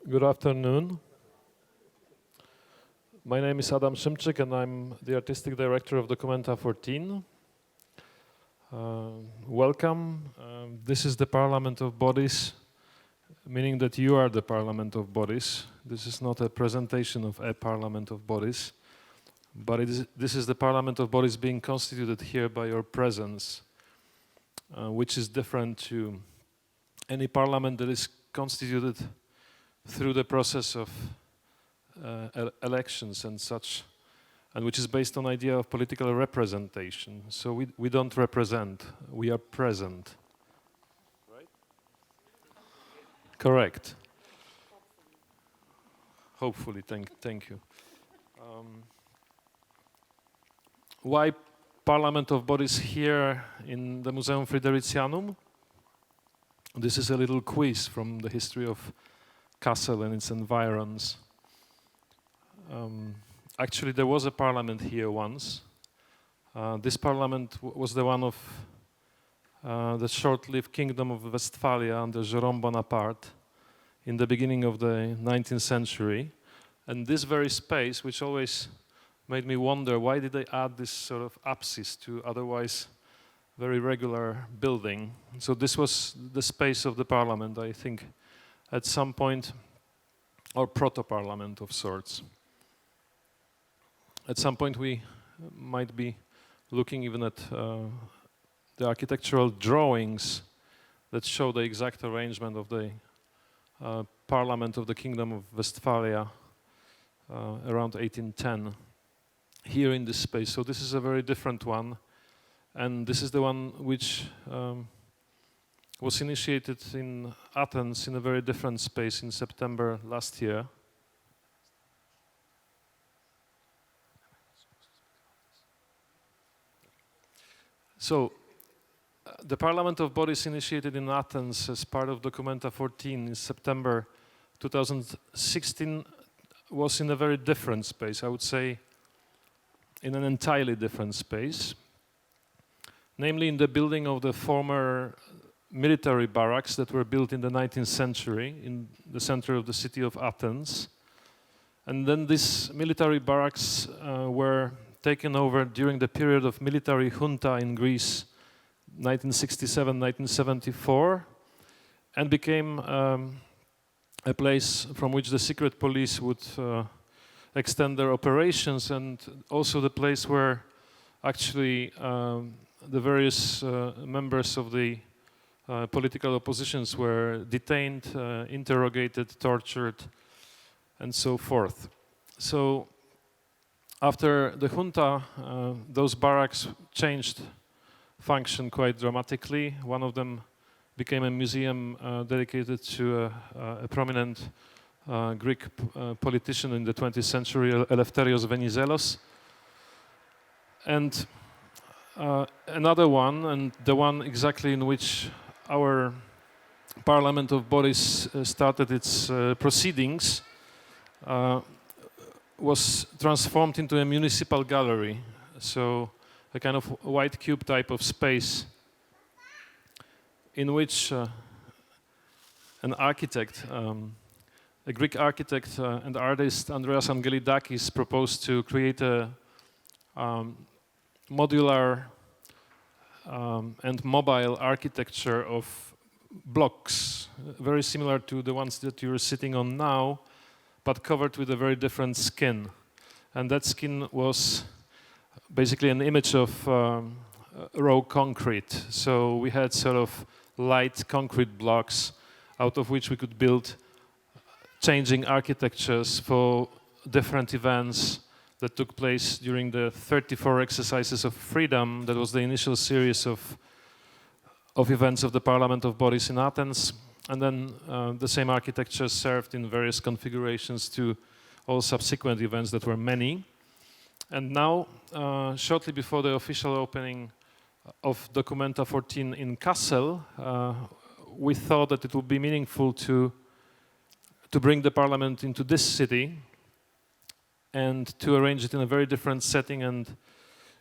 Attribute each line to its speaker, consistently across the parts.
Speaker 1: Good afternoon. My name is Adam Szymczyk and I'm the artistic director of Documenta 14. Welcome. This is the Parliament of Bodies, meaning that you are the Parliament of Bodies. This is not a presentation of a Parliament of Bodies, but this is the Parliament of Bodies being constituted here by your presence, which is different to any parliament that is constituted through the process of elections and such, and which is based on idea of political representation. So we don't represent, we are present. Right? Correct. Hopefully, thank you. Why Parliament of Bodies here in the Museum Fridericianum? This is a little quiz from the history of Kassel and its environs. Actually, there was a parliament here once. This parliament was the one of the short-lived Kingdom of Westphalia under Jérôme Bonaparte in the beginning of the 19th century. And this very space, which always made me wonder, why did they add this sort of apsis to otherwise very regular building? So this was the space of the parliament, I think, at some point, or proto-parliament of sorts. At some point we might be looking even at the architectural drawings that show the exact arrangement of the parliament of the Kingdom of Westphalia around 1810 here in this space. So this is a very different one, and this is the one which was initiated in Athens in a very different space in September last year. So, the Parliament of Bodies initiated in Athens as part of Documenta 14 in September 2016 was in a very different space, I would say in an entirely different space, namely in the building of the former military barracks that were built in the 19th century in the center of the city of Athens. And then these military barracks were taken over during the period of military junta in Greece, 1967-1974, and became a place from which the secret police would extend their operations, and also the place where actually the various members of the political oppositions were detained, interrogated, tortured, and so forth. So after the junta, those barracks changed function quite dramatically. One of them became a museum dedicated to a prominent Greek politician in the 20th century, Eleftherios Venizelos. And another one, and the one exactly in which our Parliament of Bodies started its proceedings, was transformed into a municipal gallery, so a kind of white cube type of space in which an architect, a Greek architect and artist, Andreas Angelidakis, proposed to create a modular and mobile architecture of blocks, very similar to the ones that you're sitting on now, but covered with a very different skin. And that skin was basically an image of raw concrete. So we had sort of light concrete blocks out of which we could build changing architectures for different events that took place during the 34 exercises of freedom. That was the initial series of events of the Parliament of Bodies in Athens. And then the same architecture served in various configurations to all subsequent events that were many. And now, shortly before the official opening of Documenta 14 in Kassel, we thought that it would be meaningful to bring the Parliament into this city and to arrange it in a very different setting and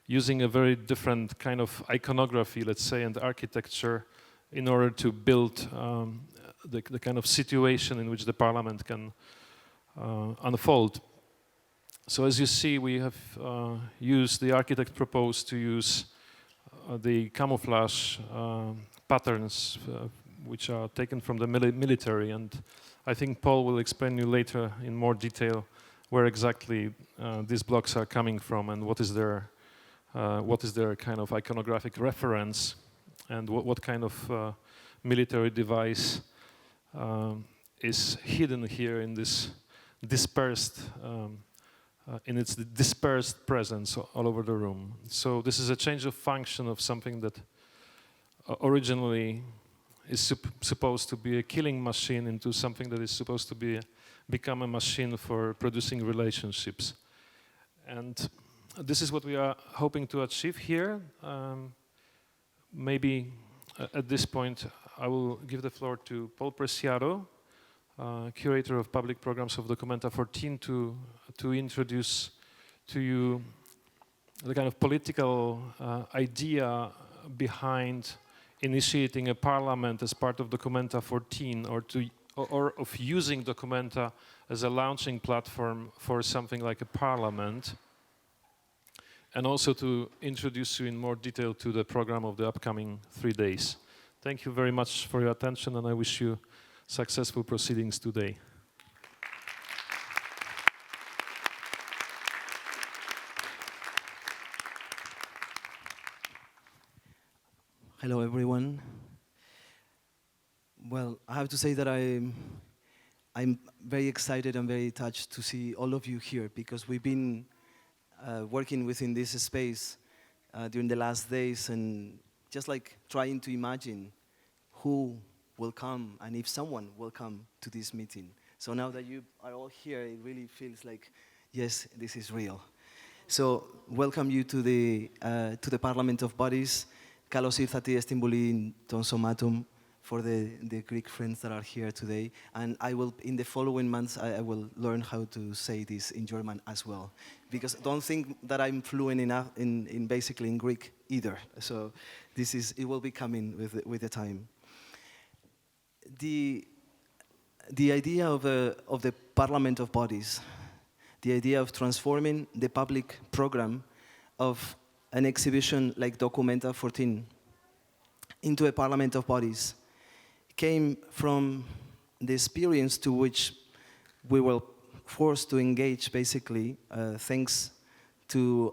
Speaker 1: using a very different kind of iconography, let's say, and architecture in order to build the kind of situation in which the parliament can unfold. So as you see, we have used, the architect proposed to use the camouflage patterns which are taken from the military, and I think Paul will explain you later in more detail where exactly these blocks are coming from and what is their kind of iconographic reference, and what kind of military device is hidden here in this dispersed, in its dispersed presence all over the room. So this is a change of function of something that originally is supposed to be a killing machine into something that is supposed to become a machine for producing relationships. And this is what we are hoping to achieve here. Maybe at this point I will give the floor to Paul Preciado, curator of public programs of Documenta 14, to introduce to you the kind of political idea behind initiating a parliament as part of Documenta 14, or of using Documenta as a launching platform for something like a parliament, and also to introduce you in more detail to the program of the upcoming 3 days. Thank you very much for your attention, and I wish you successful proceedings today.
Speaker 2: Hello, everyone. Well, I have to say that I'm very excited and very touched to see all of you here, because we've been working within this space during the last days, and just like trying to imagine who will come and if someone will come to this meeting. So now that you are all here, it really feels like, yes, this is real. So welcome you to the Parliament of Bodies. Kalos ήρθατε στην Βουλή των Σωμάτων for the Greek friends that are here today. And I will, in the following months, I will learn how to say this in German as well. Because don't think that I'm fluent enough in basically in Greek either. So it will be coming with the time. The idea of the Parliament of Bodies, the idea of transforming the public program of an exhibition like Documenta 14 into a Parliament of Bodies came from the experience to which we were forced to engage, basically, thanks to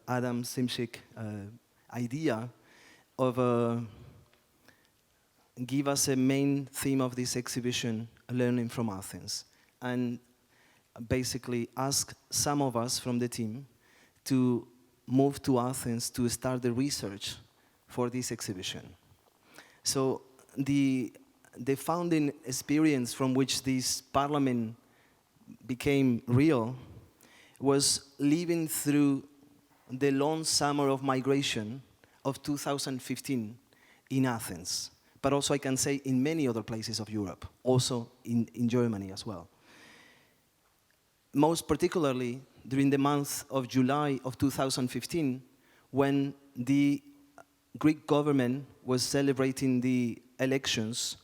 Speaker 2: Adam Szymczyk's idea of give us a main theme of this exhibition, learning from Athens, and basically ask some of us from the team to move to Athens to start the research for this exhibition. So the founding experience from which this parliament became real was living through the long summer of migration of 2015 in Athens, but also I can say in many other places of Europe, also in Germany as well. Most particularly during the month of July of 2015, when the Greek government was celebrating the elections,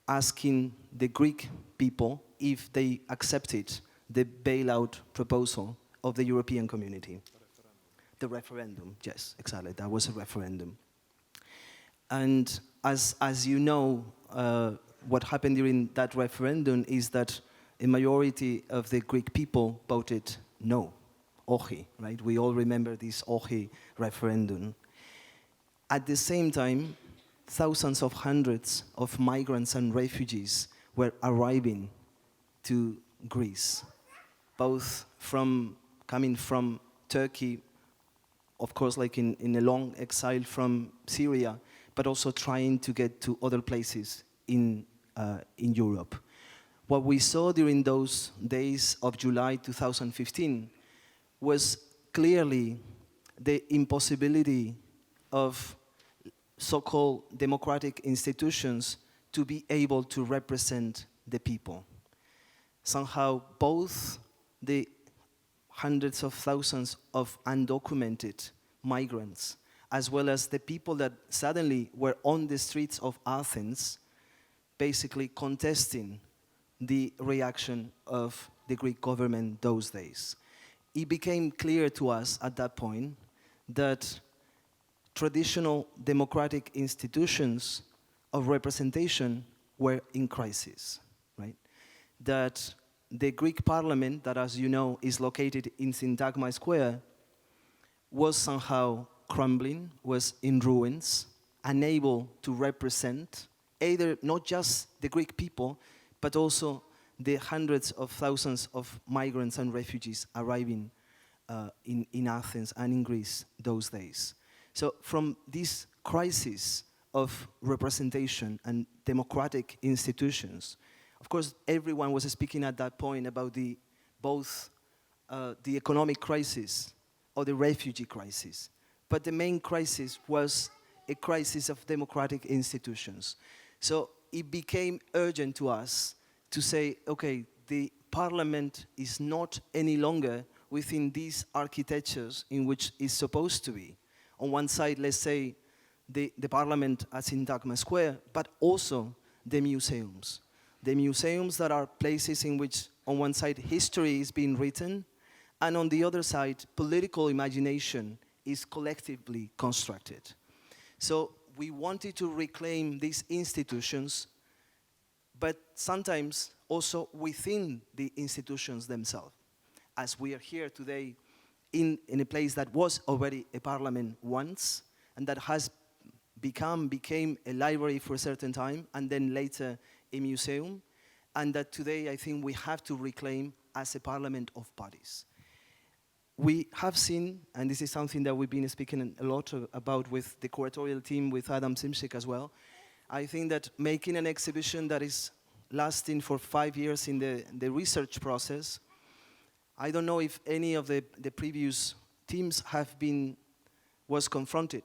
Speaker 2: asking the Greek people if they accepted the bailout proposal of the European community. The referendum, yes, exactly, that was a referendum. And as you know, what happened during that referendum is that a majority of the Greek people voted no, όχι, right? We all remember this όχι referendum. At the same time, thousands of hundreds of migrants and refugees were arriving to Greece, both coming from Turkey, of course, like in a long exile from Syria, but also trying to get to other places in Europe. What we saw during those days of July 2015 was clearly the impossibility of so-called democratic institutions to be able to represent the people. Somehow both the hundreds of thousands of undocumented migrants, as well as the people that suddenly were on the streets of Athens, basically contesting the reaction of the Greek government those days. It became clear to us at that point that traditional democratic institutions of representation were in crisis, right? That the Greek parliament, that as you know is located in Syntagma Square, was somehow crumbling, was in ruins, unable to represent either not just the Greek people, but also the hundreds of thousands of migrants and refugees arriving in Athens and in Greece those days. So from this crisis of representation and democratic institutions, of course, everyone was speaking at that point about both the economic crisis or the refugee crisis. But the main crisis was a crisis of democratic institutions. So it became urgent to us to say, okay, the parliament is not any longer within these architectures in which it's supposed to be. On one side, let's say, the parliament at Syntagma Square, but also the museums. The museums that are places in which, on one side, history is being written, and on the other side, political imagination is collectively constructed. So we wanted to reclaim these institutions, but sometimes also within the institutions themselves. As we are here today in a place that was already a parliament once, and that has became a library for a certain time, and then later a museum, and that today I think we have to reclaim as a parliament of parties. We have seen, and this is something that we've been speaking a lot about with the curatorial team, with Adam Simchik as well, I think that making an exhibition that is lasting for 5 years in the research process, I don't know if any of the previous teams was confronted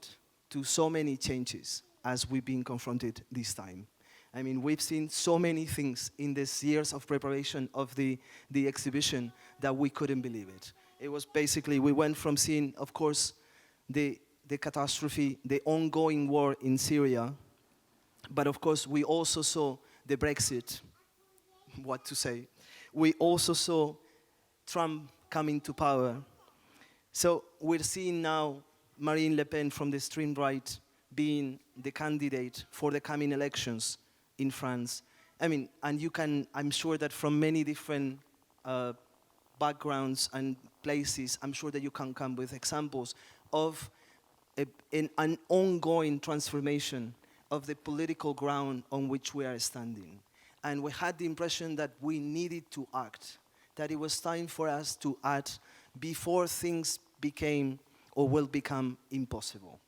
Speaker 2: to so many changes as we've been confronted this time. I mean, we've seen so many things in these years of preparation of the exhibition that we couldn't believe it. It was basically, we went from seeing, of course, the catastrophe, the ongoing war in Syria, but of course we also saw the Brexit, what to say. We also saw Trump coming to power. So we're seeing now Marine Le Pen from the extreme right being the candidate for the coming elections in France. I mean, and I'm sure that from many different backgrounds and places, I'm sure that you can come with examples of an ongoing transformation of the political ground on which we are standing. And we had the impression that we needed to act, that it was time for us to act before things became or will become impossible.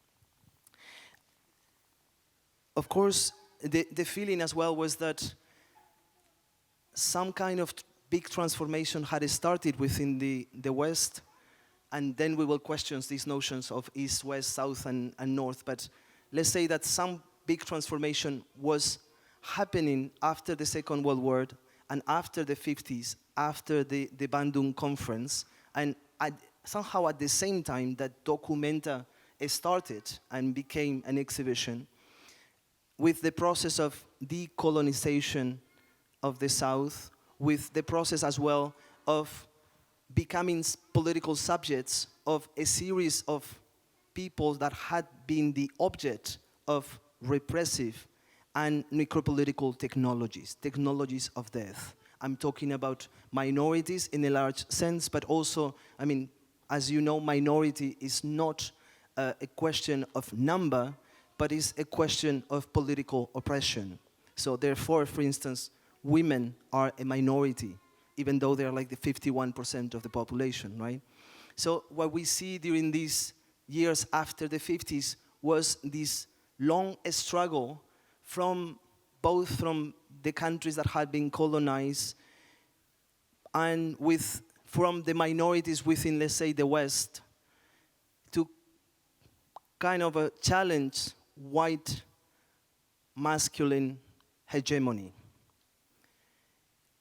Speaker 2: Of course, the feeling as well was that some kind of big transformation had started within the West, and then we will question these notions of East, West, South, and North. But let's say that some big transformation was happening after the Second World War and after the 50s, after the Bandung Conference, and somehow at the same time that Documenta started and became an exhibition, with the process of decolonization of the South, with the process as well of becoming political subjects of a series of people that had been the object of repressive and necropolitical technologies of death. I'm talking about minorities in a large sense, but also, I mean, as you know, minority is not a question of number, but is a question of political oppression. So therefore, for instance, women are a minority, even though they're like the 51% of the population, right? So what we see during these years after the 50s was this long struggle from the countries that had been colonized and from the minorities within, let's say, the West, to kind of a challenge white masculine hegemony.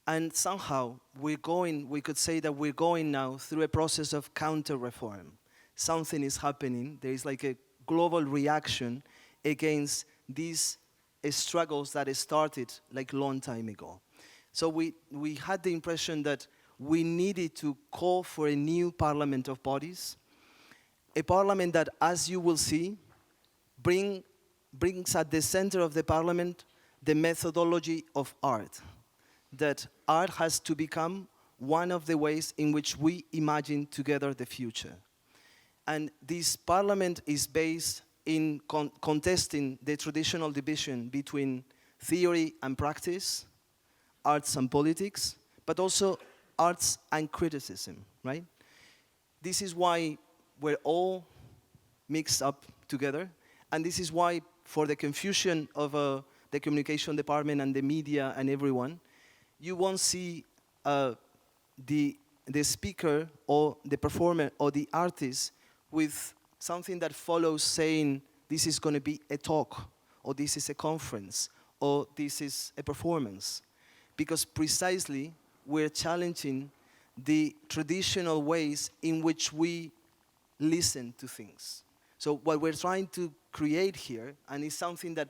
Speaker 2: And somehow we could say that we're going now through a process of counter-reform. Something is happening. There is like a global reaction against this struggles that started like a long time ago. So we had the impression that we needed to call for a new parliament of bodies, a parliament that, as you will see, brings at the center of the parliament the methodology of art, that art has to become one of the ways in which we imagine together the future. And this parliament is based in contesting the traditional division between theory and practice, arts and politics, but also arts and criticism, right? This is why we're all mixed up together, and this is why, for the confusion of the communication department and the media and everyone, you won't see the speaker or the performer or the artist with something that follows saying this is going to be a talk, or this is a conference, or this is a performance. Because precisely we're challenging the traditional ways in which we listen to things. So what we're trying to create here, and it's something that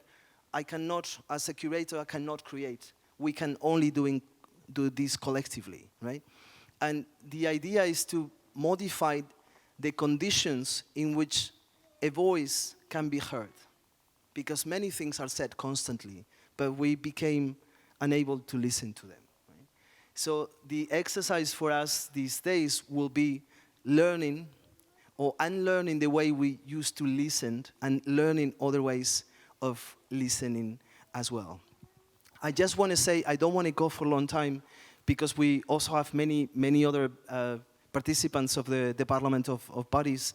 Speaker 2: I cannot, as a curator, I cannot create. We can only do this collectively, right? And the idea is to modify the conditions in which a voice can be heard. Because many things are said constantly, but we became unable to listen to them. Right? So the exercise for us these days will be learning or unlearning the way we used to listen and learning other ways of listening as well. I just want to say, I don't want to go for a long time because we also have many other participants of the Parliament of Bodies.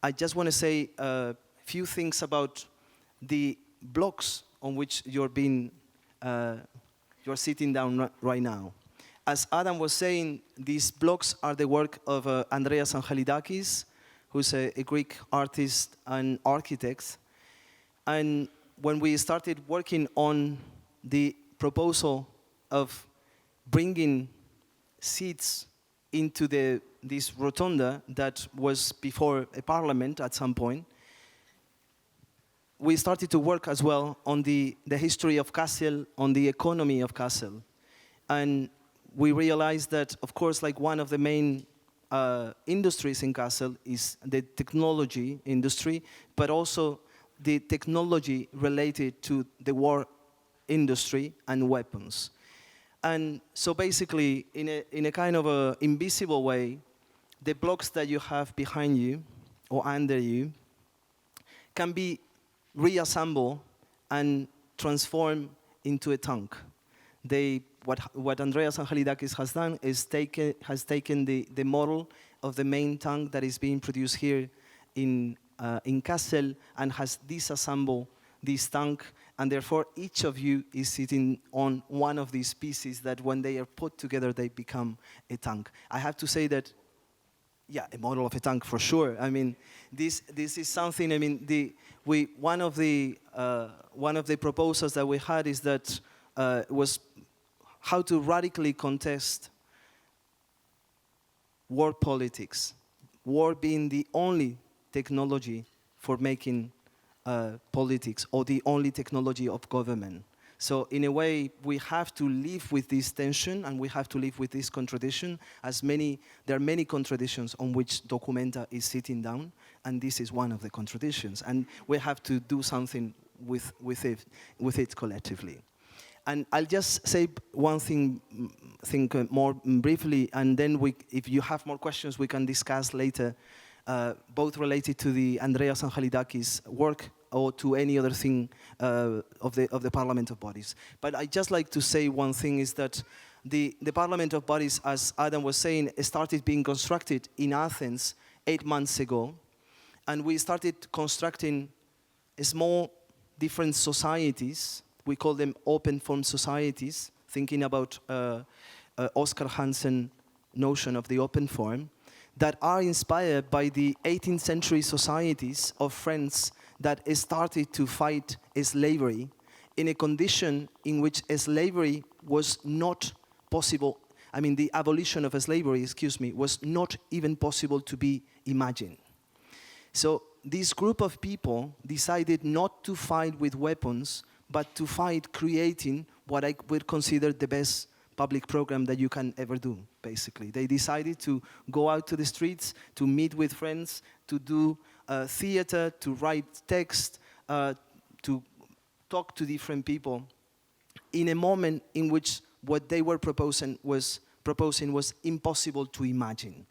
Speaker 2: I just want to say a few things about the blocks on which you're sitting down right now. As Adam was saying, these blocks are the work of Andreas Angelidakis, who's a Greek artist and architect. And when we started working on the proposal of bringing seats into this rotunda that was before a parliament at some point, we started to work as well on the history of Kassel, on the economy of Kassel. And we realized that, of course, like one of the main industries in Kassel is the technology industry, but also the technology related to the war industry and weapons. And so basically, in a kind of a invisible way, the blocks that you have behind you or under you can be reassembled and transformed into a tank. What Andreas Angelidakis has done is taken the model of the main tank that is being produced here in Kassel and has disassembled this tank, and therefore each of you is sitting on one of these pieces that when they are put together they become a tank. I have to say that, yeah, a model of a tank for sure. I mean, this is something. I mean, one of the proposals that we had is that was how to radically contest war politics, war being the only technology for making politics or the only technology of government. So in a way, we have to live with this tension and we have to live with this contradiction. There are many contradictions on which Documenta is sitting down, and this is one of the contradictions. And we have to do something with it collectively. And I'll just say one thing more briefly, and then if you have more questions, we can discuss later. Both related to the Andreas Angelidakis work or to any other thing of the Parliament of Bodies. But I'd just like to say one thing is that the Parliament of Bodies, as Adam was saying, started being constructed in Athens 8 months ago. And we started constructing small different societies. We call them open form societies, thinking about Oscar Hansen's notion of the open form, that are inspired by the 18th century societies of France that started to fight slavery in a condition in which slavery was not possible. I mean, the abolition of slavery, was not even possible to be imagined. So this group of people decided not to fight with weapons, but to fight creating what I would consider the best public program that you can ever do, basically. They decided to go out to the streets, to meet with friends, to do theater, to write text, to talk to different people in a moment in which what they were proposing was impossible to imagine.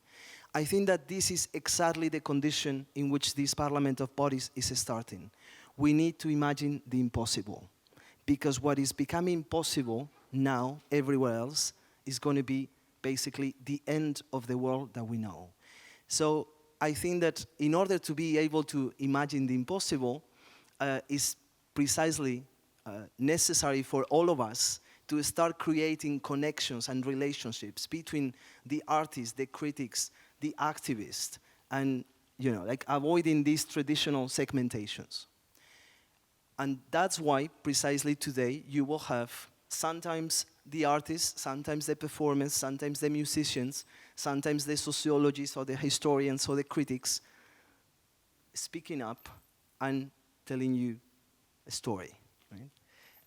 Speaker 2: I think that this is exactly the condition in which this Parliament of Bodies is starting. We need to imagine the impossible, because what is becoming possible now everywhere else is going to be basically the end of the world that we know. So I think that in order to be able to imagine the impossible, is precisely necessary for all of us to start creating connections and relationships between the artists, the critics, the activists, and like avoiding these traditional segmentations. And that's why precisely today you will have sometimes the artists, sometimes the performers, sometimes the musicians, sometimes the sociologists or the historians or the critics speaking up and telling you a story. Right?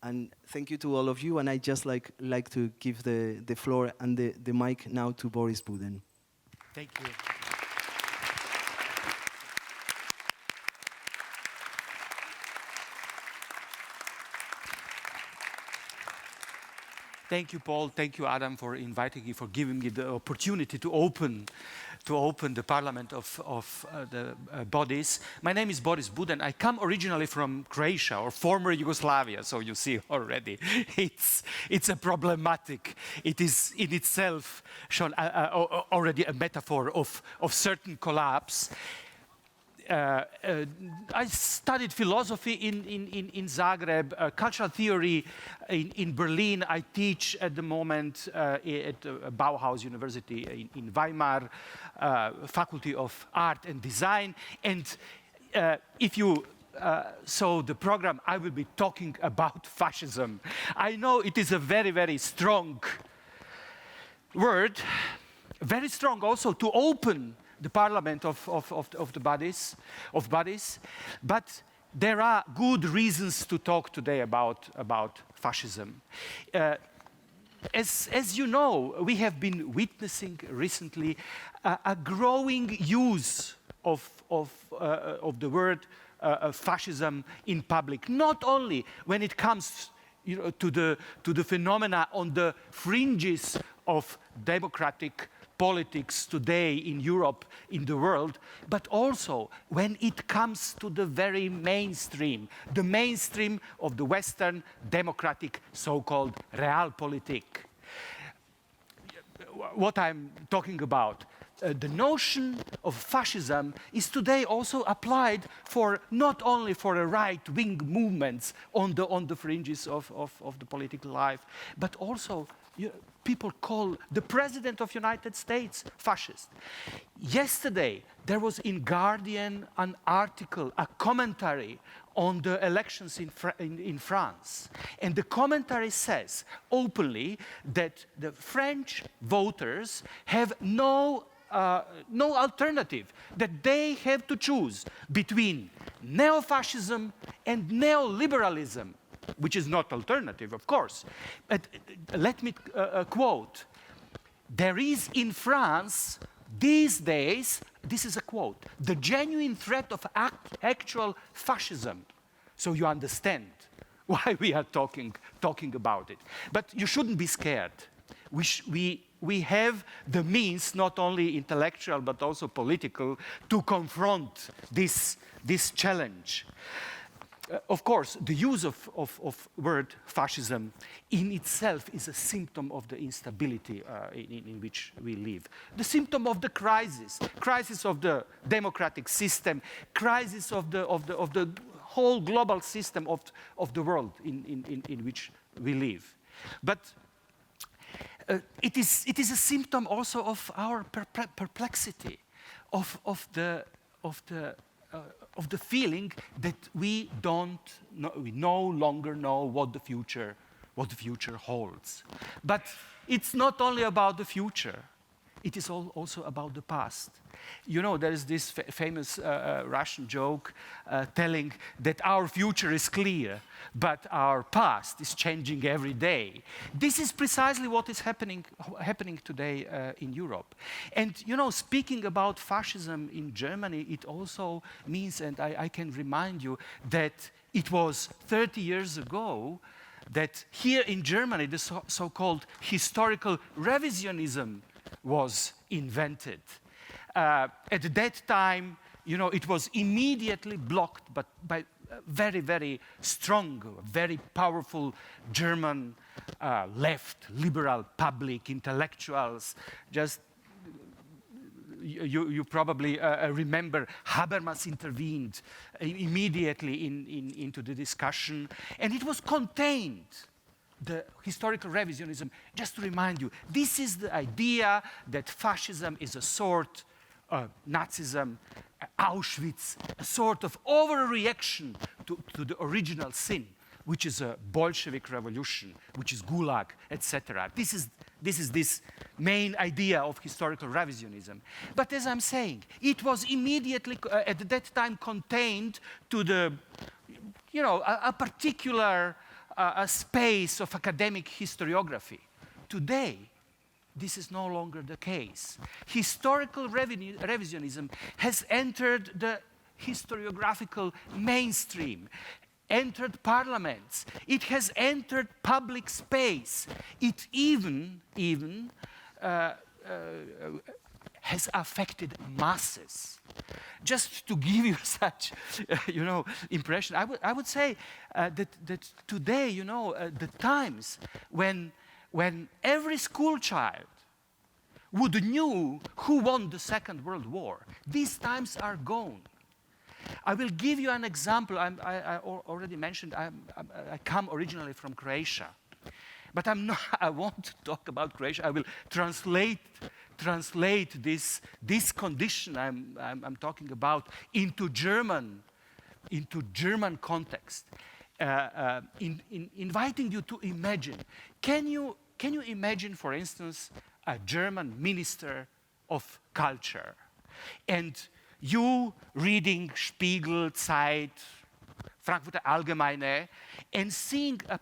Speaker 2: And thank you to all of you, and I just like to give the floor and the mic now to Boris Buden.
Speaker 3: Thank you. Thank you, Paul. Thank you, Adam, for inviting me, for giving me the opportunity to open the Parliament of the Bodies. My name is Boris Buden. I come originally from Croatia, or former Yugoslavia, so you see already it's a problematic. It is in itself shown already a metaphor of certain collapse. I studied philosophy in Zagreb, cultural theory in Berlin. I teach at the moment at Bauhaus University in Weimar, Faculty of Art and Design. And if you saw the program, I will be talking about fascism. I know it is a very, very strong word, very strong also to open the Parliament of the bodies, but there are good reasons to talk today about fascism. As you know, we have been witnessing recently a growing use of the word fascism in public, not only when it comes to the phenomena on the fringes of democratic politics today in Europe, in the world, but also when it comes to the very mainstream, the mainstream of the Western democratic so-called realpolitik. What I'm talking about, the notion of fascism is today also applied for not only for a right-wing movements on the fringes of the political life, but also people call the President of the United States fascist. Yesterday, there was in Guardian an article, a commentary on the elections in France. And the commentary says openly that the French voters have no alternative, that they have to choose between neo-fascism and neoliberalism, which is not alternative, of course. But let me quote. There is in France these days, this is a quote, the genuine threat of actual fascism. So you understand why we are talking about it. But you shouldn't be scared. We have the means, not only intellectual but also political, to confront this challenge. Of course, the use of word fascism in itself is a symptom of the instability in which we live. The symptom of the crisis of the democratic system, crisis of the whole global system of the world in which we live. But it is a symptom also of our perplexity, of the feeling that we no longer know what the future holds. But it's not only about the future. it is also about the past. You know, there is this famous Russian joke telling that our future is clear, but our past is changing every day. This is precisely what is happening today in Europe. And, you know, speaking about fascism in Germany, it also means, and I can remind you, that it was 30 years ago that here in Germany, the so-called historical revisionism was invented. At that time, you know, it was immediately blocked by very, very strong, very powerful German left, liberal, public intellectuals. Just you probably remember Habermas intervened immediately into the discussion, and it was contained. The historical revisionism, just to remind you, this is the idea that fascism is a sort of Nazism, Auschwitz, a sort of overreaction to the original sin, which is a Bolshevik revolution, which is Gulag, etc. This is this main idea of historical revisionism. But as I'm saying, it was immediately at that time contained to the, you know, a particular a space of academic historiography. Today, this is no longer the case. Historical revisionism has entered the historiographical mainstream, entered parliaments. It has entered public space. It even has affected masses. Just to give you such, you know, impression, I would say that today, you know, the times when every school child would knew who won the Second World War, these times are gone. I will give you an example. I already mentioned I come originally from Croatia, but I won't talk about Croatia. I will translate this condition I'm talking about into German context, inviting you to imagine. Can you imagine, for instance, a German minister of culture, and you reading Spiegel, Zeit, Frankfurter Allgemeine, and seeing a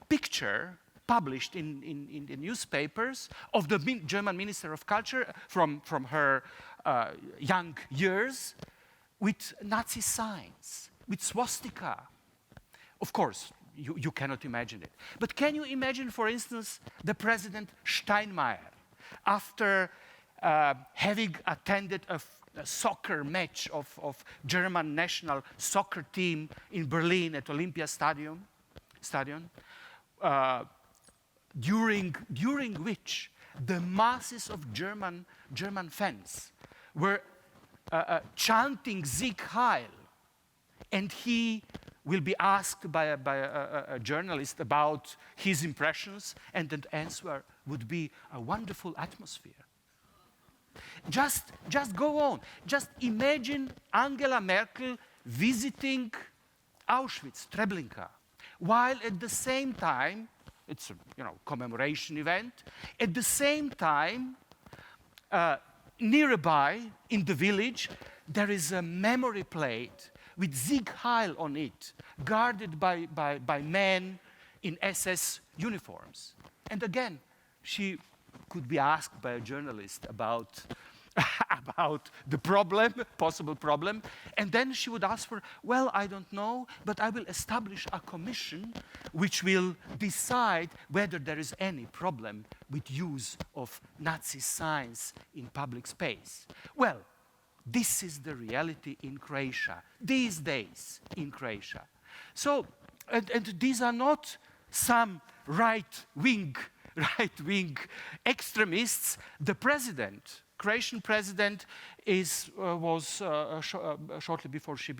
Speaker 3: picture published in the newspapers of the German Minister of Culture from her young years with Nazi signs, with swastika. Of course, you cannot imagine it. But can you imagine, for instance, the President Steinmeier, after having attended a soccer match of German national soccer team in Berlin at Olympia Stadion, during which the masses of German fans were chanting Sieg Heil, and he will be asked by a journalist about his impressions, and the answer would be a wonderful atmosphere. Just go on. Just imagine Angela Merkel visiting Auschwitz, Treblinka, while at the same time, it's a commemoration event, at the same time, nearby in the village, there is a memory plate with Sieg Heil on it, guarded by men in SS uniforms. And again, she could be asked by a journalist about the possible problem, and then she would ask for, well, I don't know, but I will establish a commission which will decide whether there is any problem with use of Nazi signs in public space. Well, this is the reality in Croatia, these days in Croatia. So, and these are not some right-wing extremists. The president, Croatian president, was shortly before she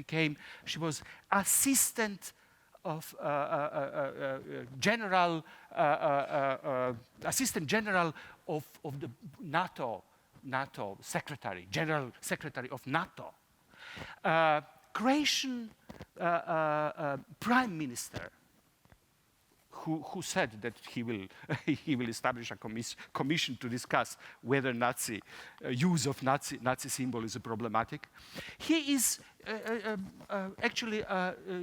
Speaker 3: was assistant of assistant general of the NATO secretary, general secretary of NATO. Croatian prime minister, who said that he will, he will establish a commission to discuss whether use of Nazi symbol is problematic. He is actually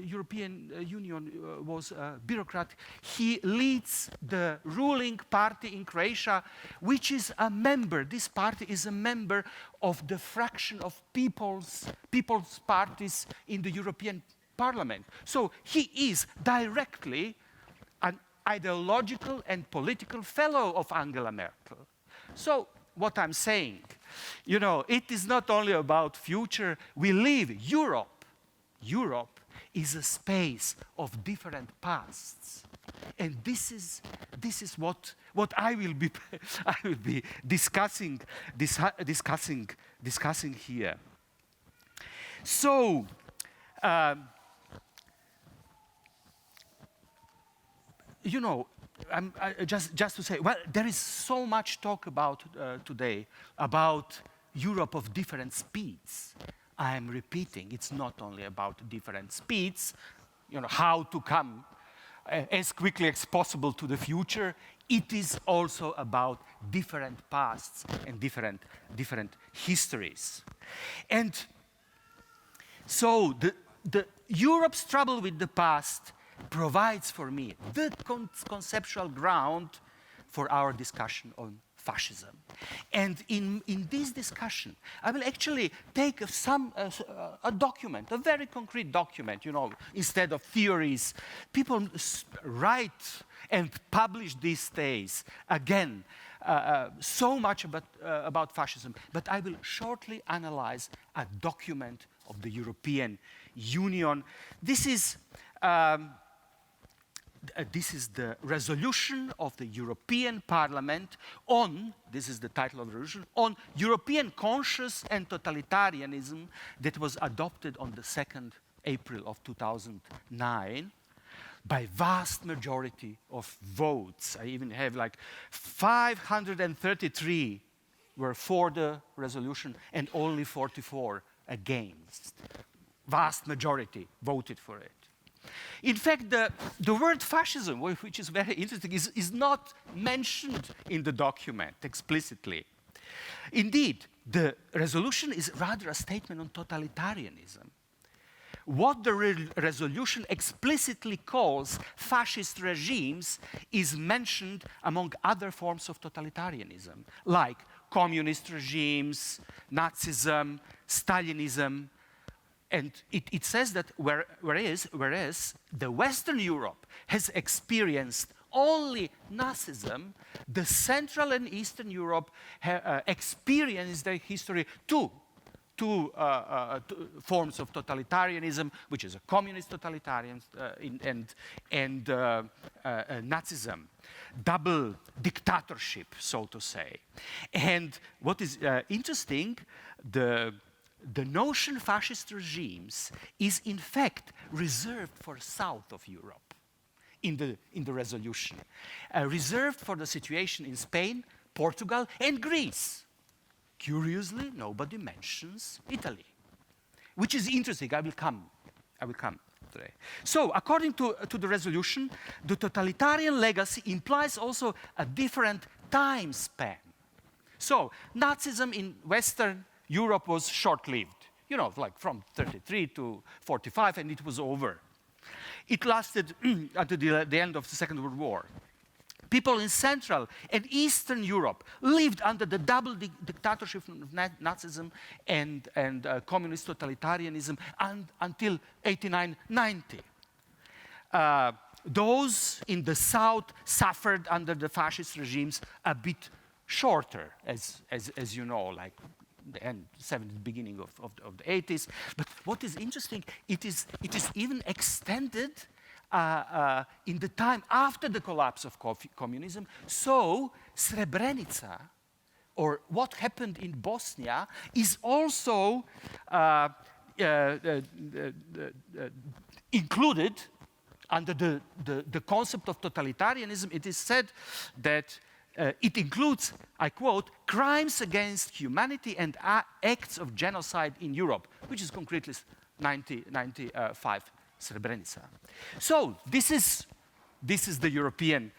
Speaker 3: European Union was a bureaucrat. He leads the ruling party in Croatia, which is a member. This party is a member of the fraction of people's parties in the European Parliament. So he is directly an ideological and political fellow of Angela Merkel. So what I'm saying, you know, it is not only about future. We live Europe. Europe is a space of different pasts, and this is what I will be discussing here. So. You know, just to say, well, there is so much talk about today about Europe of different speeds. I am repeating, it's not only about different speeds, you know, how to come as quickly as possible to the future. It is also about different pasts and different histories. And so the Europe's trouble with the past provides for me the conceptual ground for our discussion on fascism. And in this discussion, I will actually take a document, a very concrete document, you know, instead of theories. People write and publish these days, again, so much about fascism. But I will shortly analyze a document of the European Union. This is the resolution of the European Parliament on, this is the title of the resolution, on European conscience and totalitarianism that was adopted on the 2nd April of 2009 by vast majority of votes. I even have like 533 were for the resolution and only 44 against. Vast majority voted for it. In fact, the word fascism, which is very interesting, is not mentioned in the document explicitly. Indeed, the resolution is rather a statement on totalitarianism. What the resolution explicitly calls fascist regimes is mentioned among other forms of totalitarianism, like communist regimes, Nazism, Stalinism. And it says that whereas the Western Europe has experienced only Nazism, the Central and Eastern Europe experienced their history two forms of totalitarianism, which is a communist totalitarianism and Nazism, double dictatorship, so to say. And what is interesting, the notion fascist regimes is in fact reserved for south of Europe in the resolution, reserved for the situation in Spain, Portugal, and Greece. Curiously, nobody mentions Italy, which is interesting. I will come today. So, according to the resolution, the totalitarian legacy implies also a different time span. So, Nazism in Western Europe was short-lived, you know, like from 33 to 45, and it was over. It lasted until the end of the Second World War. People in Central and Eastern Europe lived under the double dictatorship of Nazism and communist totalitarianism until 89-90. Those in the South suffered under the fascist regimes a bit shorter, as you know, like the end 70s, beginning of the 80s. But what is interesting, it is even extended in the time after the collapse of communism. So Srebrenica, or what happened in Bosnia, is also included under the concept of totalitarianism. It is said that it includes, I quote, crimes against humanity and acts of genocide in Europe, which is concretely 1995 Srebrenica. So this is this is the European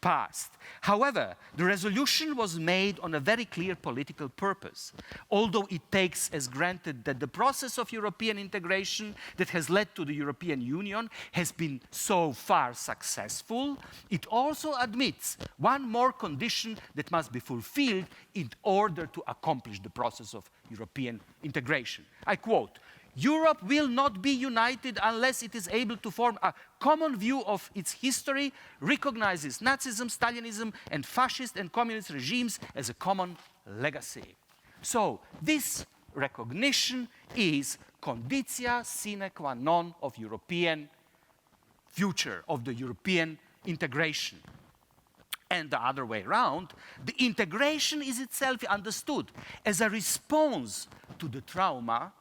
Speaker 3: past. However, the resolution was made on a very clear political purpose. Although it takes as granted that the process of European integration that has led to the European Union has been so far successful, it also admits one more condition that must be fulfilled in order to accomplish the process of European integration. I quote, "Europe will not be united unless it is able to form a common view of its history, recognizes Nazism, Stalinism, and fascist and communist regimes as a common legacy." So this recognition is conditia sine qua non of European future, of the European integration. And the other way around, the integration is itself understood as a response to the trauma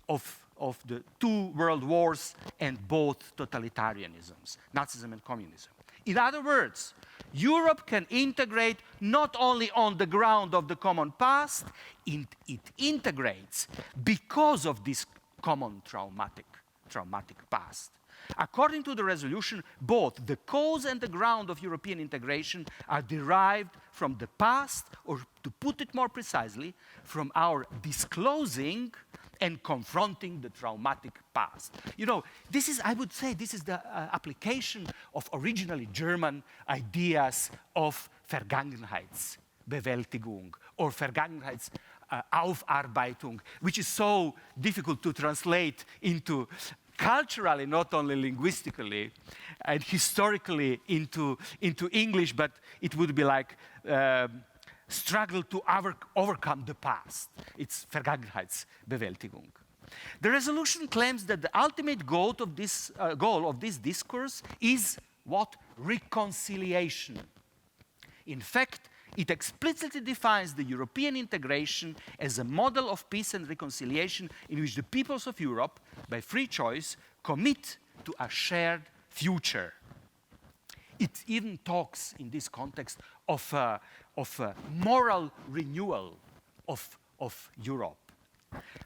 Speaker 3: of the two world wars and both totalitarianisms, Nazism and communism. In other words, Europe can integrate not only on the ground of the common past, it integrates because of this common traumatic past. According to the resolution, both the cause and the ground of European integration are derived from the past, or to put it more precisely, from our disclosing and confronting the traumatic past. You know, this is, I would say, this is the application of originally German ideas of Vergangenheitsbewältigung or Vergangenheitsaufarbeitung, which is so difficult to translate into culturally, not only linguistically and historically into English, but it would be like struggle to overcome the past. It's Vergangenheitsbewältigung. The resolution claims that the ultimate goal of this discourse is what? Reconciliation. In fact, it explicitly defines the European integration as a model of peace and reconciliation in which the peoples of Europe, by free choice, commit to a future. It even talks in this context of a moral renewal of Europe.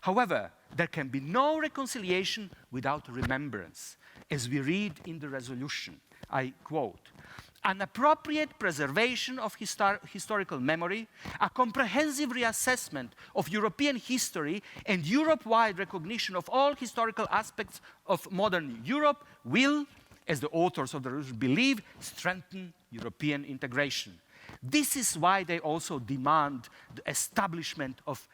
Speaker 3: However, there can be no reconciliation without remembrance. As we read in the resolution, I quote, "An appropriate preservation of historical memory, a comprehensive reassessment of European history, and Europe-wide recognition of all historical aspects of modern Europe will, as the authors of the resolution believe, strengthen European integration." This is why they also demand the establishment of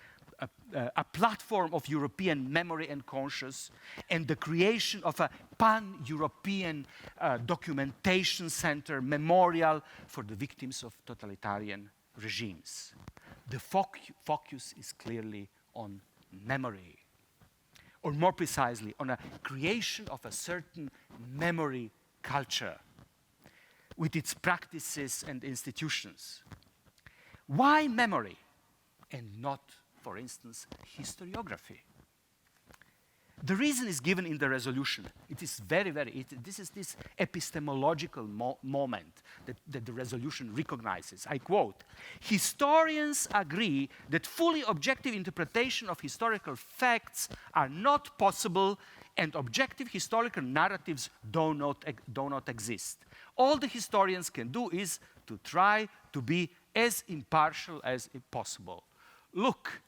Speaker 3: a platform of European memory and conscience, and the creation of a pan-European documentation center, memorial for the victims of totalitarian regimes. The focus is clearly on memory, or more precisely, on a creation of a certain memory culture with its practices and institutions. Why memory and not, for instance, historiography? The reason is given in the resolution. It is this is this epistemological moment that the resolution recognizes. I quote, "Historians agree that fully objective interpretation of historical facts are not possible, and objective historical narratives do not exist. All the historians can do is to try to be as impartial as possible." Look,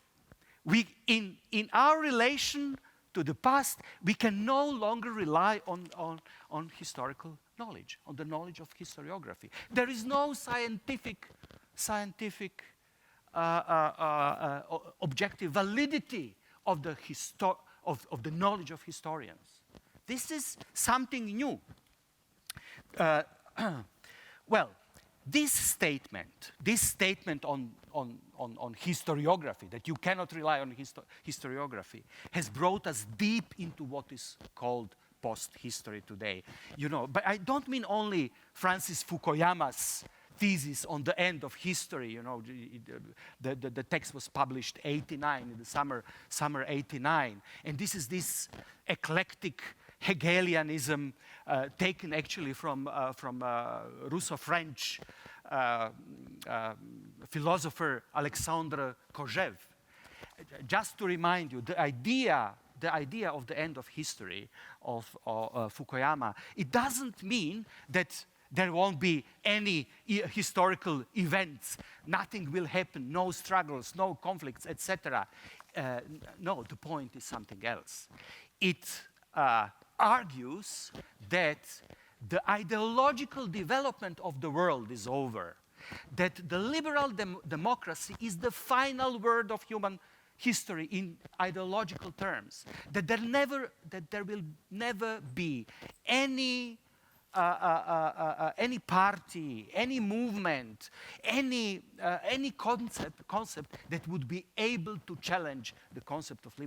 Speaker 3: in our relation to the past, we can no longer rely on historical knowledge, on the knowledge of historiography. There is no scientific objective validity of the knowledge of historians. This is something new. Well, this statement on historiography, that you cannot rely on historiography, has brought us deep into what is called post-history today. You know, but I don't mean only Francis Fukuyama's thesis on the end of history. You know, the text was published '89, in the summer '89, and this is this eclectic Hegelianism taken actually from Russo-French philosopher Alexandre Kojève. Just to remind you, the idea the idea of the end of history of Fukuyama, it doesn't mean that there won't be any historical events, nothing will happen, no struggles, no conflicts, etc. No, the point is something else. It argues that the ideological development of the world is over, that the liberal democracy is the final word of human history in ideological terms, that there will never be any party, any movement, any concept that would be able to challenge the concept of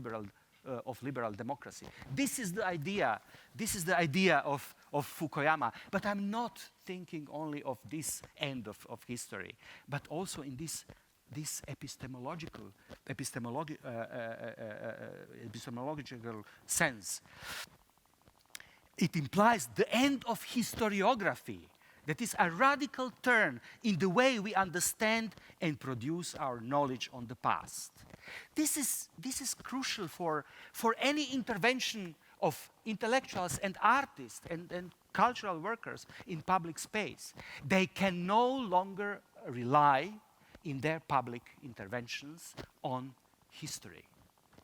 Speaker 3: liberal democracy. This is the idea. This is the idea of Fukuyama. But I'm not thinking only of this end of history, but also in this epistemological sense. It implies the end of historiography. That is a radical turn in the way we understand and produce our knowledge on the past. This is crucial for any intervention of intellectuals and artists and cultural workers in public space. They can no longer rely in their public interventions on history.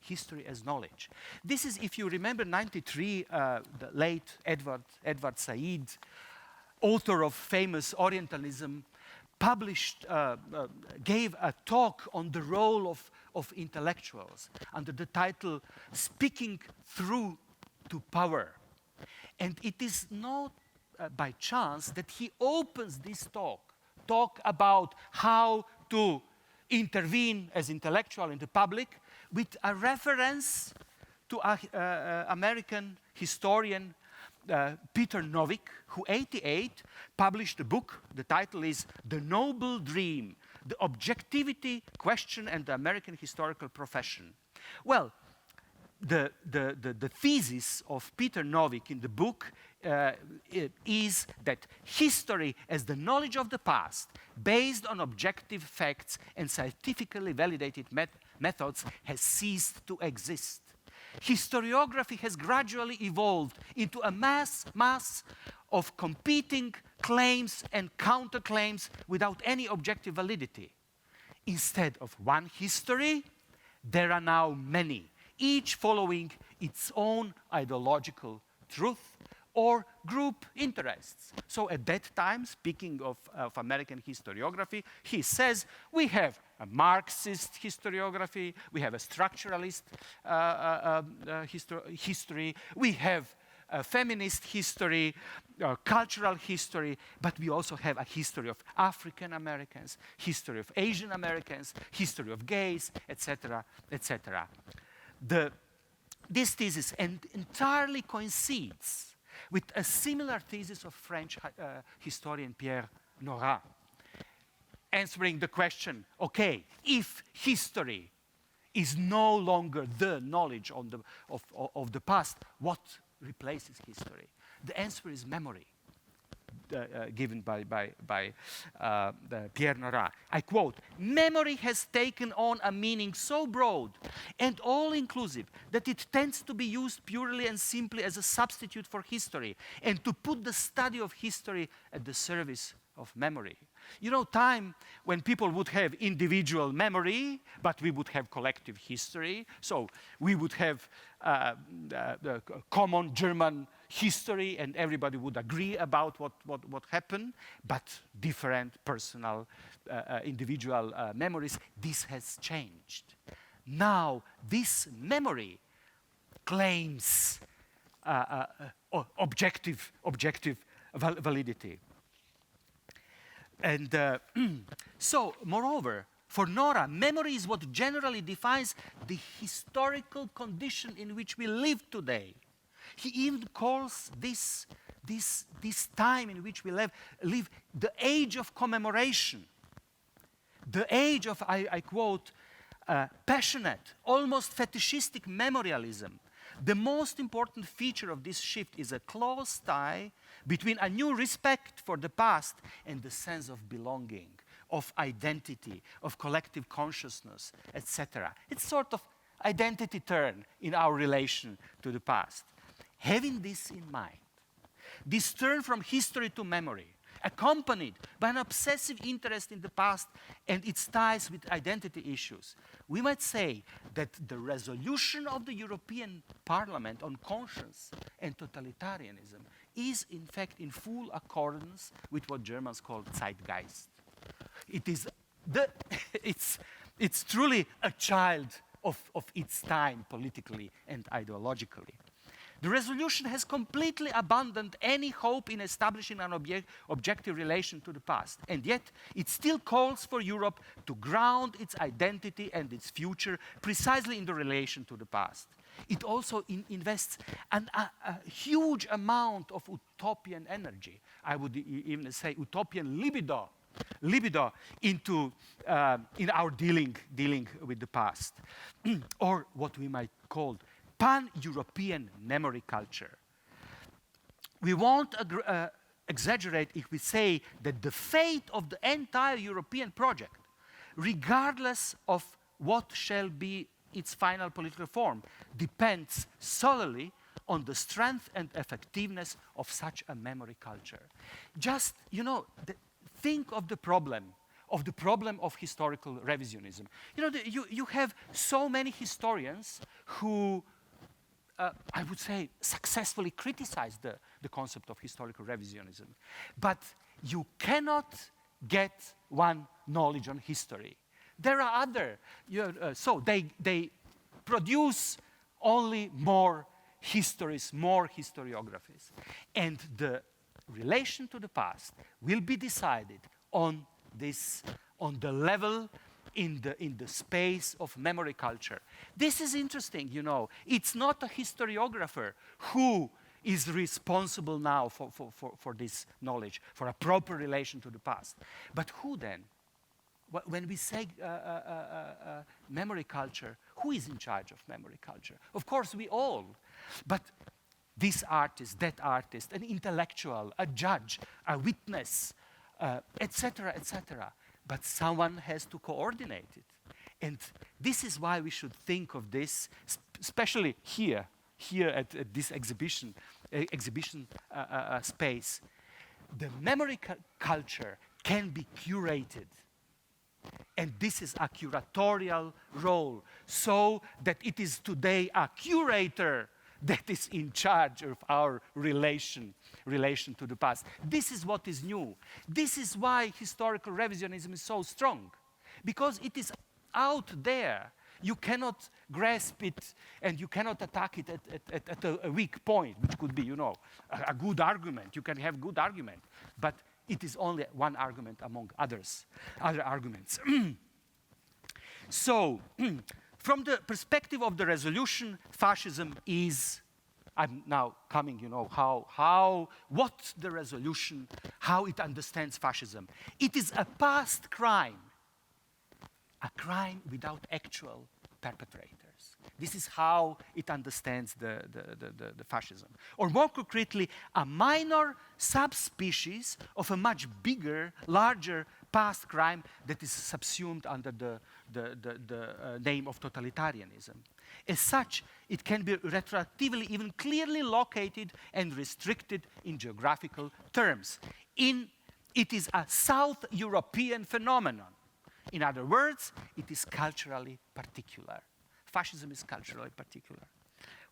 Speaker 3: History as knowledge. This is, if you remember, 93, the late Edward Said, author of famous Orientalism, gave a talk on the role of intellectuals under the title "Speaking Through to Power." And it is not by chance that he opens this talk about how to intervene as intellectual in the public with a reference to American historian Peter Novick, who 88 published a book. The title is The Noble Dream, The Objectivity Question and the American Historical Profession. Well, the thesis of Peter Novick in the book is that history as the knowledge of the past, based on objective facts and scientifically validated methods, has ceased to exist. Historiography has gradually evolved into a mass of competing claims and counterclaims without any objective validity. Instead of one history, there are now many, each following its own ideological truth or group interests. So at that time, speaking of American historiography, he says we have a Marxist historiography, we have a structuralist history, we have a feminist history, cultural history, but we also have a history of African Americans, history of Asian Americans, history of gays, etc., etc. This thesis entirely coincides with a similar thesis of French historian Pierre Nora, answering the question, okay, if history is no longer the knowledge of the past, what replaces history? The answer is memory, given by Pierre Nora. I quote, "Memory has taken on a meaning so broad and all-inclusive that it tends to be used purely and simply as a substitute for history and to put the study of history at the service of memory." You know, time when people would have individual memory, but we would have collective history. So we would have the common German history and everybody would agree about what happened, but different personal, individual memories. This has changed. Now this memory claims objective validity. And so, moreover, for Nora, memory is what generally defines the historical condition in which we live today. He even calls this time in which we live the age of commemoration, the age of, I quote, passionate, almost fetishistic memorialism. The most important feature of this shift is a close tie between a new respect for the past and the sense of belonging, of identity, of collective consciousness, etc. It's sort of identity turn in our relation to the past. Having this in mind, this turn from history to memory, accompanied by an obsessive interest in the past and its ties with identity issues, we might say that the resolution of the European Parliament on conscience and totalitarianism is in fact in full accordance with what Germans call Zeitgeist. It is it's truly a child of its time politically and ideologically. The resolution has completely abandoned any hope in establishing an objective relation to the past, and yet it still calls for Europe to ground its identity and its future precisely in the relation to the past. It also invests a huge amount of utopian energy, I would even say utopian libido into in our dealing with the past, or what we might call pan-European memory culture. We won't exaggerate if we say that the fate of the entire European project, regardless of what shall be its final political form, depends solely on the strength and effectiveness of such a memory culture. Just, think of the problem of historical revisionism. You have so many historians who I would say, successfully criticized the concept of historical revisionism. But you cannot get one knowledge on history. There are other, so they produce only more histories, more historiographies. And the relation to the past will be decided on the level in the space of memory culture. This is interesting, It's not a historiographer who is responsible now for this knowledge, for a proper relation to the past. But who then? When we say memory culture, who is in charge of memory culture? Of course, we all. But this artist, that artist, an intellectual, a judge, a witness, etc., etc. But someone has to coordinate it. And this is why we should think of this, especially here at this exhibition space. The memory culture can be curated. And this is a curatorial role, so that it is today a curator that is in charge of our relation to the past. This is what is new. This is why historical revisionism is so strong, because it is out there. You cannot grasp it, and you cannot attack it at a weak point, which could be, a good argument. You can have good argument, but it is only one argument among other arguments. So, from the perspective of the resolution, fascism is, I'm now coming, what the resolution, how it understands fascism. It is a past crime, a crime without actual perpetrators. This is how it understands the fascism. Or more concretely, a minor subspecies of a much bigger, larger past crime that is subsumed under the name of totalitarianism. As such, it can be retroactively even clearly located and restricted in geographical terms. It is a South European phenomenon. In other words, it is culturally particular. Fascism is culturally particular.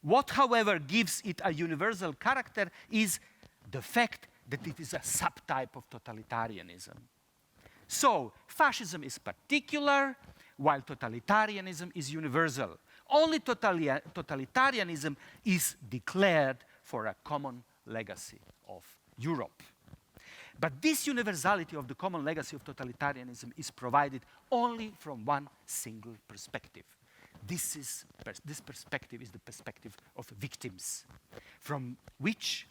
Speaker 3: What, however, gives it a universal character is the fact that it is a subtype of totalitarianism. So, fascism is particular, while totalitarianism is universal. Only totalitarianism is declared for a common legacy of Europe. But this universality of the common legacy of totalitarianism is provided only from one single perspective. This perspective is the perspective of victims, from which,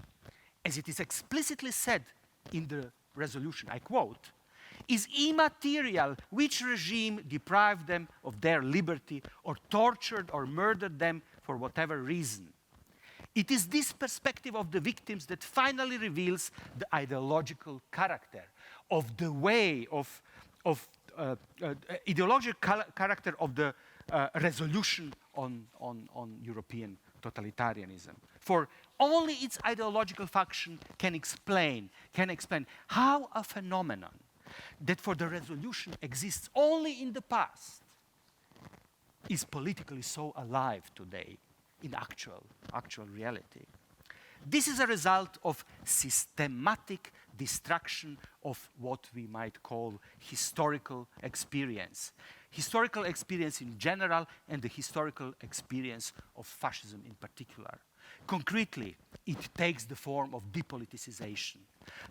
Speaker 3: as it is explicitly said in the resolution, I quote, is immaterial which regime deprived them of their liberty or tortured or murdered them for whatever reason. It is this perspective of the victims that finally reveals the ideological character of the way of ideological character of the resolution on European totalitarianism. For only its ideological function can explain how a phenomenon that for the resolution exists only in the past is politically so alive today in actual reality. This is a result of systematic destruction of what we might call historical experience. Historical experience in general and the historical experience of fascism in particular. Concretely, it takes the form of depoliticization.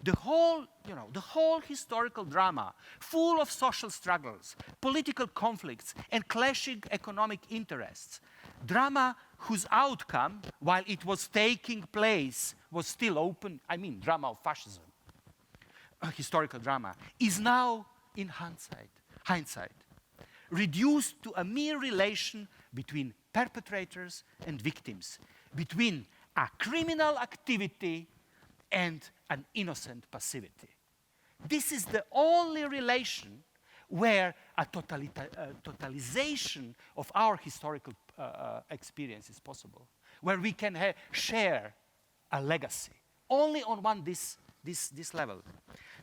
Speaker 3: The whole historical drama, full of social struggles, political conflicts, and clashing economic interests, drama whose outcome, while it was taking place, was still open, drama of fascism, a historical drama, is now, in hindsight, reduced to a mere relation between perpetrators and victims, between a criminal activity and an innocent passivity. This is the only relation where a totalization of our historical experience is possible, where we can share a legacy, only on this level.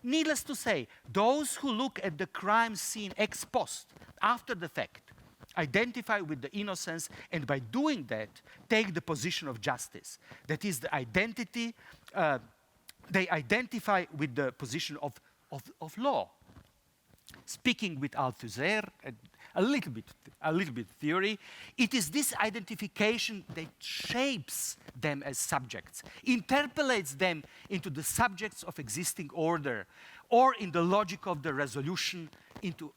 Speaker 3: Needless to say, those who look at the crime scene ex post, after the fact, identify with the innocence, and by doing that, take the position of justice. That is the identity, they identify with the position of law. Speaking with Althusser, a little bit theory, it is this identification that shapes them as subjects, interpolates them into the subjects of existing order, or in the logic of the resolution into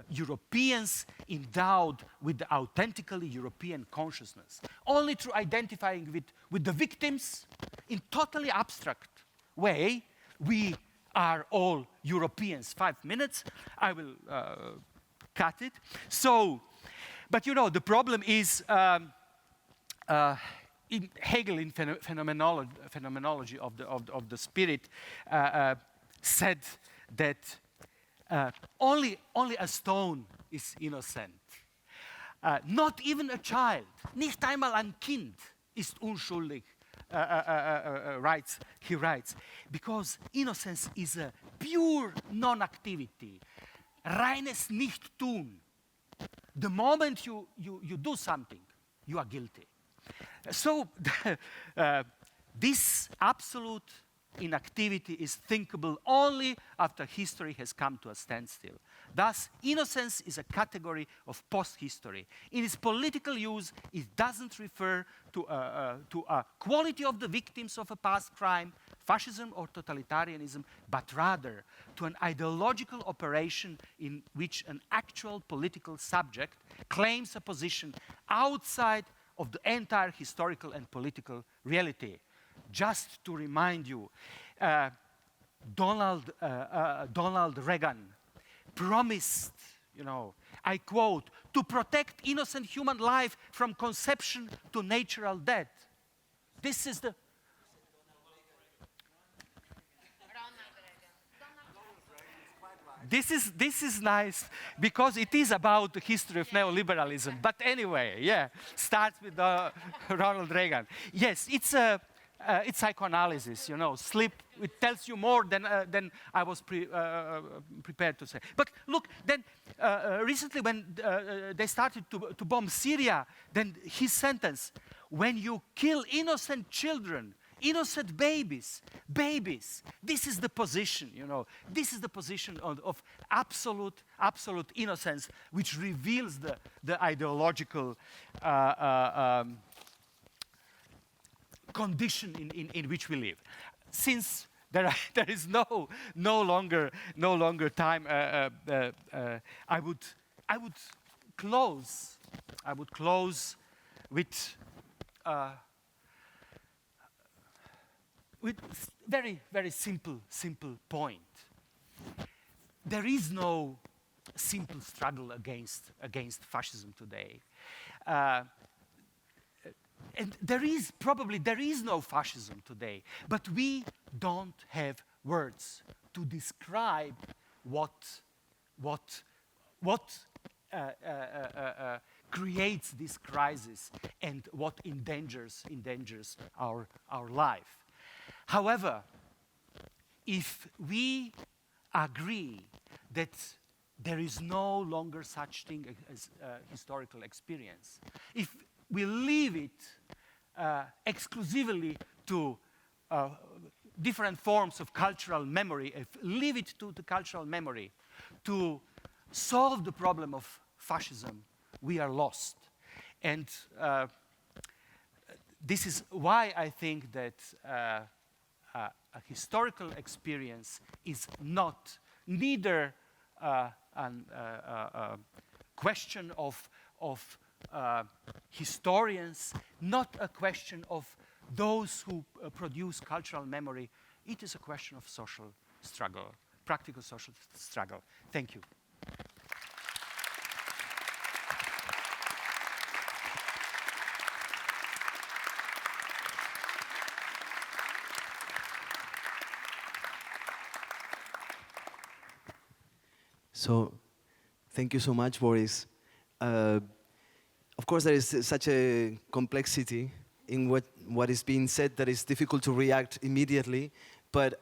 Speaker 3: Europeans endowed with the authentically European consciousness. Only through identifying with the victims in totally abstract way, we are all Europeans. 5 minutes, I will cut it. So, but the problem is in Hegel, in phenomenology of the spirit, said that only a stone is innocent. Not even a child, nicht einmal ein Kind ist unschuldig, he writes, because innocence is a pure non-activity, reines Nicht-Tun. The moment you do something, you are guilty. So this absolute inactivity is thinkable only after history has come to a standstill. Thus, innocence is a category of post-history. In its political use, it doesn't refer to a quality of the victims of a past crime, fascism or totalitarianism, but rather to an ideological operation in which an actual political subject claims a position outside of the entire historical and political reality. Just to remind you, Donald Reagan promised, I quote, to protect innocent human life from conception to natural death. This is the... This is nice because it is about the history of neoliberalism. But anyway, yeah, starts with Ronald Reagan. Yes, it's psychoanalysis, sleep. It tells you more than I was prepared to say. But look, then recently when they started to bomb Syria, then his sentence, when you kill innocent children, innocent babies, this is the position, this is the position of absolute innocence, which reveals the ideological condition in which we live. Since there is no longer time, I would close with very simple point. There is no simple struggle against fascism today. And there is no fascism today, but we don't have words to describe what creates this crisis and what endangers our life. However, if we agree that there is no longer such thing as historical experience, if we leave it exclusively to different forms of cultural memory, if leave it to the cultural memory to solve the problem of fascism, we are lost. And this is why I think that a historical experience is neither a question of historians, not a question of those who produce cultural memory. It is a question of social struggle, practical social struggle. Thank you.
Speaker 2: So, thank you so much, Boris. Of course, there is such a complexity in what is being said that it's difficult to react immediately, but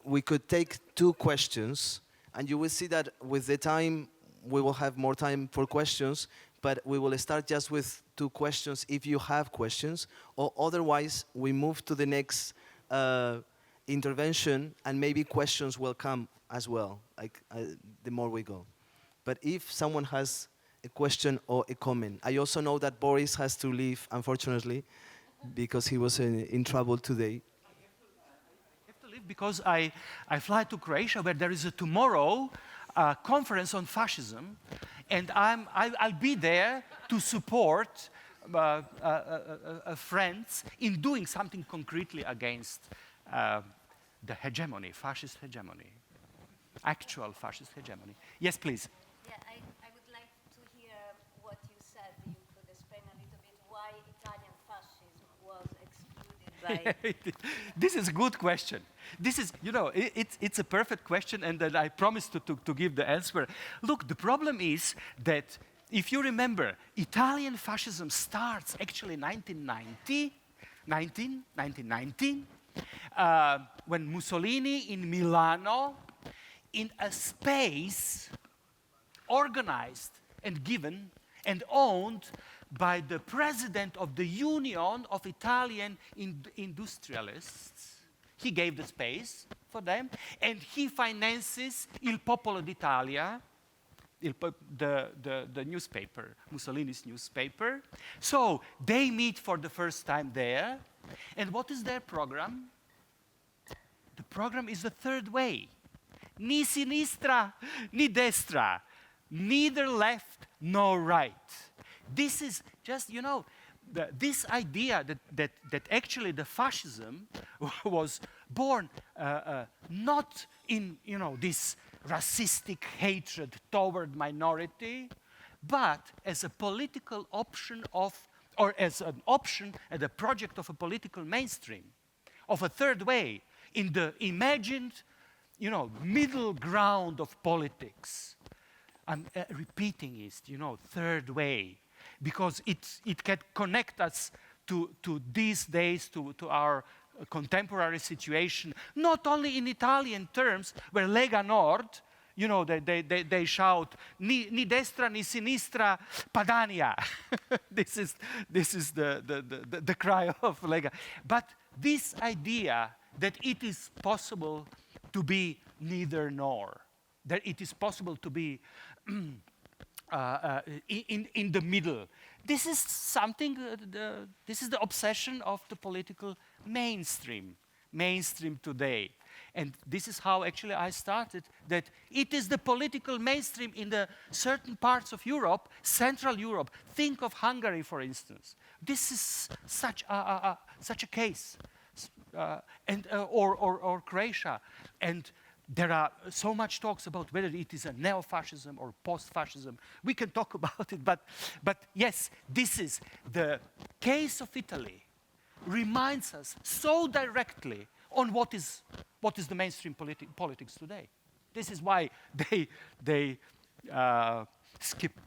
Speaker 2: we could take two questions, and you will see that with the time, we will have more time for questions, but we will start just with two questions if you have questions, or otherwise we move to the next intervention, and maybe questions will come as well, like the more we go. But if someone has a question or a comment. I also know that Boris has to leave, unfortunately, because he was in trouble today.
Speaker 3: I have to leave because I fly to Croatia, where there is tomorrow a conference on fascism, and I'll be there to support friends in doing something concretely against the hegemony, fascist hegemony, actual fascist hegemony. Yes, please.
Speaker 4: Yeah, I would like to hear what you said. You could explain a little bit why Italian fascism was excluded by...
Speaker 3: This is a good question. This is, you know, it's a perfect question, and then I promise to give the answer. Look, the problem is that, if you remember, Italian fascism starts actually 1919, when Mussolini in Milano, in a space organized and given and owned by the president of the Union of Italian Industrialists. He gave the space for them, and he finances Il Popolo d'Italia, the newspaper, Mussolini's newspaper. So they meet for the first time there. And what is their program? The program is the third way. Ni sinistra, ni destra. Neither left nor right. This is just, you know, this idea that actually the fascism was born not in, you know, this racistic hatred toward minority, but as a political option of, or as an option and a project of a political mainstream, of a third way, in the imagined, you know, middle ground of politics. I'm repeating it, you know, third way, because it can connect us to these days, to our contemporary situation, not only in Italian terms, where Lega Nord, you know, they shout, ni destra, ni sinistra, Padania. This is the cry of Lega. But this idea that it is possible to be neither nor, that it is possible to be in the middle. This is something, this is the obsession of the political mainstream today. And this is how actually I started, that it is the political mainstream in the certain parts of Europe, Central Europe. Think of Hungary, for instance. This is such a case, or Croatia. And there are so much talks about whether it is a neo-fascism or post-fascism. We can talk about it, but yes, this is the case of Italy. Reminds us so directly on what is the mainstream politics today. This is why they skipped